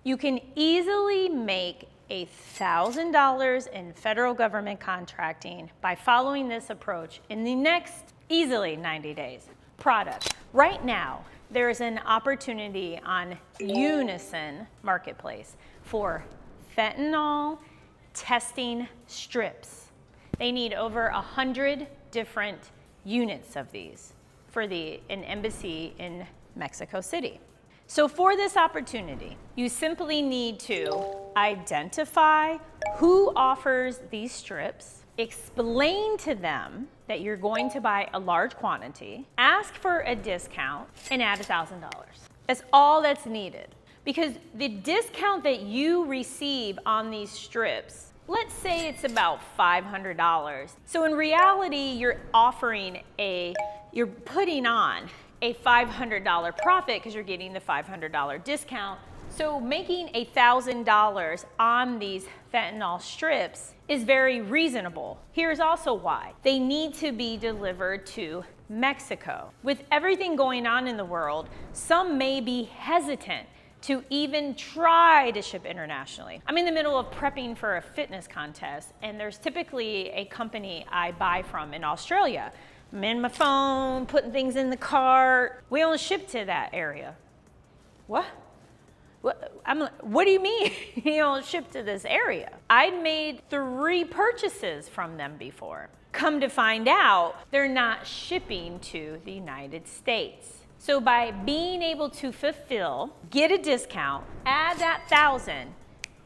You can easily make $1,000 in federal government contracting by following this approach in the next easily 90 days. Product. Right now, there's an opportunity on Unison Marketplace for fentanyl testing strips. They need over 100 different units of these for an embassy in Mexico City. So for this opportunity, you simply need to identify who offers these strips, explain to them that you're going to buy a large quantity, ask for a discount, and add $1,000. That's all that's needed. Because the discount that you receive on these strips, let's say it's about $500. So in reality, you're putting on a $500 profit because you're getting the $500 discount. So making $1,000 on these fentanyl strips is very reasonable. Here's also why. They need to be delivered to Mexico. With everything going on in the world, some may be hesitant to even try to ship internationally. I'm in the middle of prepping for a fitness contest, and there's typically a company I buy from in Australia. I'm in my phone, putting things in the cart. We only ship to that area. What? What do you mean you don't ship to this area? I'd made 3 purchases from them before. Come to find out, they're not shipping to the United States. So by being able to fulfill, get a discount, add that $1,000,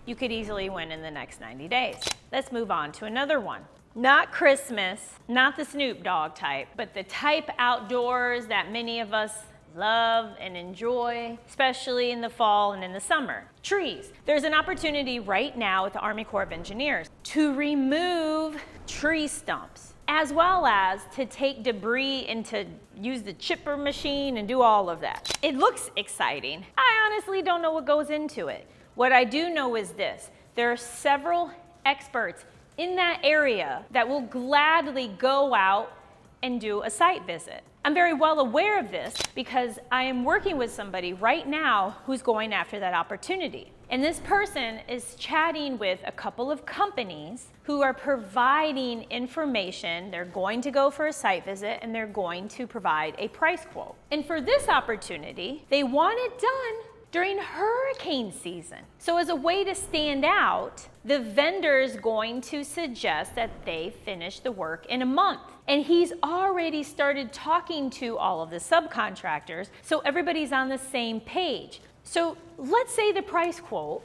you could easily win in the next 90 days. Let's move on to another one. Not Christmas, not the Snoop Dogg type, but the type outdoors that many of us love and enjoy, especially in the fall and in the summer. Trees. There's an opportunity right now with the Army Corps of Engineers to remove tree stumps, as well as to take debris and to use the chipper machine and do all of that. It looks exciting. I honestly don't know what goes into it. What I do know is this: there are several experts in that area that will gladly go out and do a site visit. I'm very well aware of this because I am working with somebody right now who's going after that opportunity. And this person is chatting with a couple of companies who are providing information. They're going to go for a site visit and they're going to provide a price quote. And for this opportunity, they want it done during hurricane season. So as a way to stand out, the vendor's going to suggest that they finish the work in a month. And he's already started talking to all of the subcontractors, so everybody's on the same page. So let's say the price quote,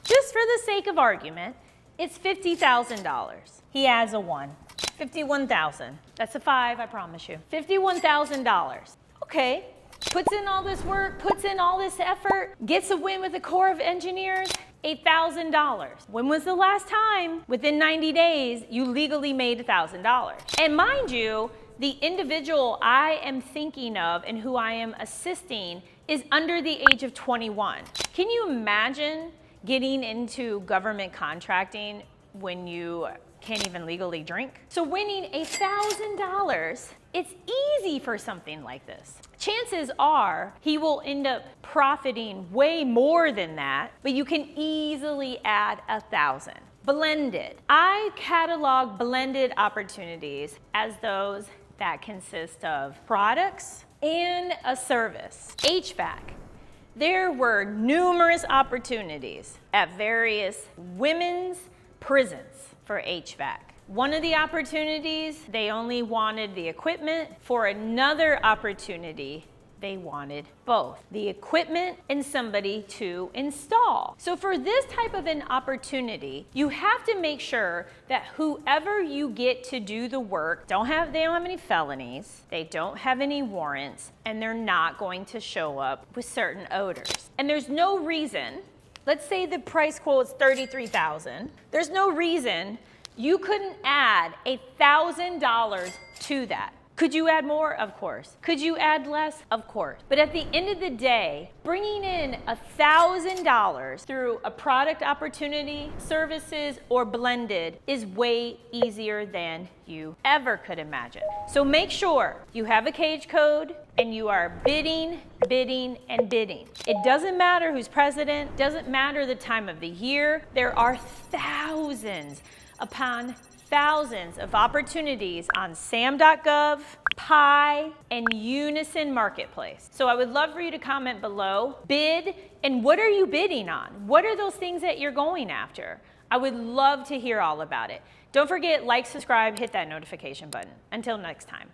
just for the sake of argument, it's $50,000. He adds a 1, $51,000. That's a 5, I promise you. $51,000. Okay. Puts in all this work, puts in all this effort, gets a win with the Corps of Engineers, $8,000. When was the last time within 90 days you legally made $1,000? And mind you, the individual I am thinking of and who I am assisting is under the age of 21. Can you imagine getting into government contracting when you can't even legally drink? So winning $1,000, it's easy for something like this. Chances are he will end up profiting way more than that, but you can easily add 1,000. Blended. I catalog blended opportunities as those that consist of products and a service. HVAC. There were numerous opportunities at various women's prisons for HVAC. One of the opportunities, they only wanted the equipment. For another opportunity, they wanted both the equipment and somebody to install. So for this type of an opportunity, you have to make sure that whoever you get to do the work they don't have any felonies, they don't have any warrants, and they're not going to show up with certain odors. And there's no reason, let's say the price quote is $33,000. There's no reason you couldn't add $1,000 to that. Could you add more? Of course. Could you add less? Of course. But at the end of the day, bringing in $1,000 through a product opportunity, services, or blended is way easier than you ever could imagine. So make sure you have a cage code and you are bidding, bidding, and bidding. It doesn't matter who's president, doesn't matter the time of the year. There are thousands upon thousands of opportunities on Sam.Gov, Pi, and Unison Marketplace. So I would love for you to comment below, bid, and what are you bidding on? What are those things that you're going after? I would love to hear all about it. Don't forget, like, subscribe, hit that notification button. Until next time.